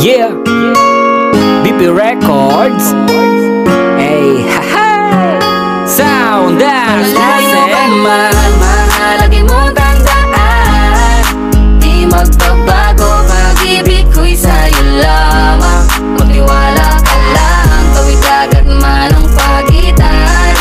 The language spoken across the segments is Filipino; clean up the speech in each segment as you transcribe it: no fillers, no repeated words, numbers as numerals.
Yeah, BP Records. Hey, haha. Sound that's Malayo ka man, mahalagi mong tandaan. Di magbabago, pag-ibig ko'y sa'yo lamang. Magtiwala ka lang, tawid agad man ang pagitan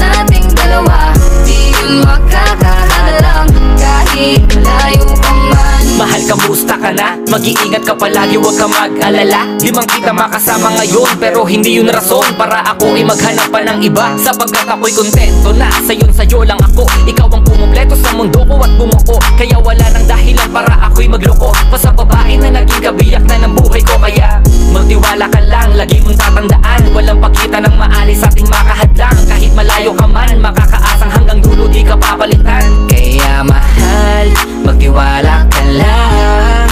nating dalawa. Di yun makakahadlang kahit malayo ka man. Mahal, kamusta ka na? Mag-iingat ka palagi, huwag ka mag-alala. Di man kita makasama ngayon, pero hindi yun rason para ako ay maghanap pa ng iba. Sapagkat ako'y kontento na sa'yo lang ako. Ikaw ang kumumpleto sa mundo ko at bumuo. Kaya wala nang dahilan para ako'y magloko pa sa babae na naging kabiyak na ng buhay ko. Kaya magtiwala ka lang, lagi mong tatandaan. Walang pakita ng maalis ating makahadlang. Kahit malayo ka man, makakaasang hanggang dulo di ka papalitan. Kaya mahal, magtiwala ka lang.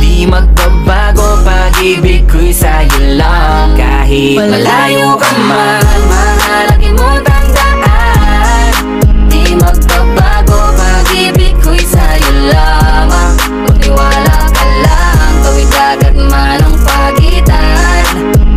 Di magbabago, pag-ibig ko'y sa'yo lang. Kahit malayo ka man, mahalagi mong tandaan. Di magbabago, pag-ibig ko'y sa'yo lamang. Magtiwala ka lang, tawid agad man ang pagitan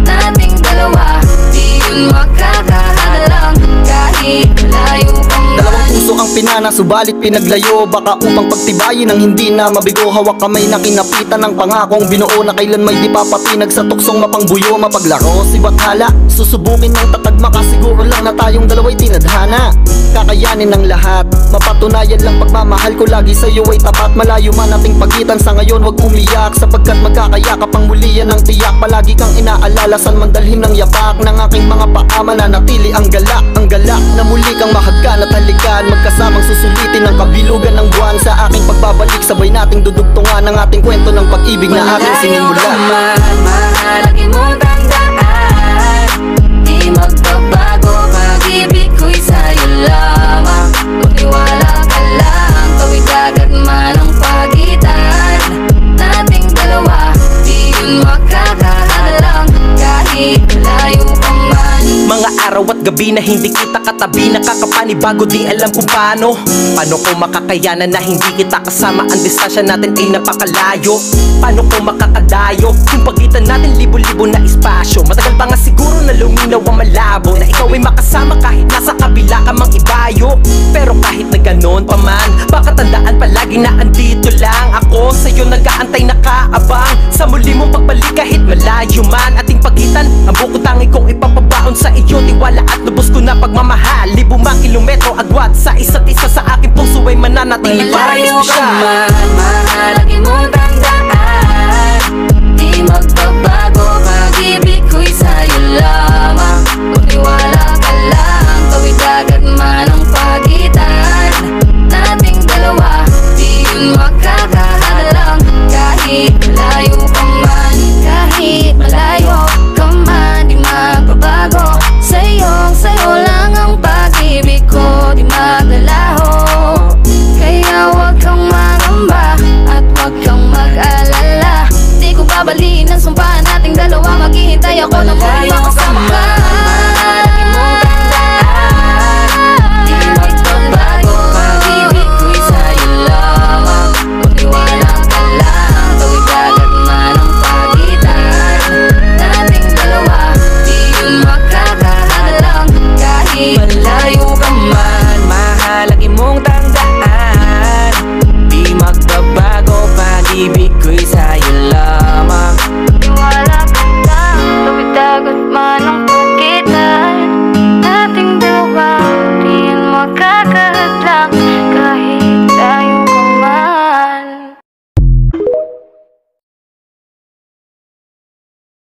nating dalawa. Di yun makakahadlang kahit malayo ka man. Dalawang puso ang pinana, subalit pinaglayo. Baka upang pagtibayin ang hindi na mabigo. Hawak kamay na kinapitan ng pangakong binuo na kailan may di papatinag sa tuksong mapangbuyo. Mapaglaro, sibathala, susubukin ng tatag. Makasiguro lang na tayong dalawa'y tinadhana. Kakayanin ng lahat, mapatunayan lang pagmamahal ko lagi sa'yo ay tapat. Malayo man ating pagitan sa ngayon, wag umiyak. Sapagkat magkakayakap ang muli yan ang tiyak. Palagi kang inaalala, saan man dalhin ng yapak ng aking mga paa. Mananatili ang galak na muli kang mahagkan at halikan. Magkasamang susulitin ang kabilugan ng buwan. Sa aking pagbabalik, sabay nating dudugtungan ang ating kwento ng pag-ibig na ating sinimulan. Mahalagi mong tandaan. Di magbabago, pag-ibig ko'y sa'yo lamang. Magtiwala ka lang, tawid agad man ang pagitan nating dalawa. Di yun makakahadlang kahit malayo ka man. Mga araw at gabi na hindi kita katabi, nakakapanibago, di alam kung paano. Paano ko makakayanan na hindi kita kasama? Ang distansya natin ay napakalayo. Paano ko makakadayo kung pagitan natin libo-libo na espasyo? Matagal pa nga siguro na luminaw ang malabo, na ikaw ay makasama kahit nasa kabila ka mang ibayo. Pero kahit na ganon pa man, baka tandaan palagi na andito lang ako. Sa'yo nag-aantay, nakaabang sa muli mong pagbalik kahit malayo man ating pagitan. Ang buko tangi kong ipapabaon sa iyo, tiwala at lubos ko na pagmamahal. Libo mang kilometro agwat sa isa't isa, sa aking puso ay mananatili para Malayo ka espesyal. man, mahalagi mong tandaan.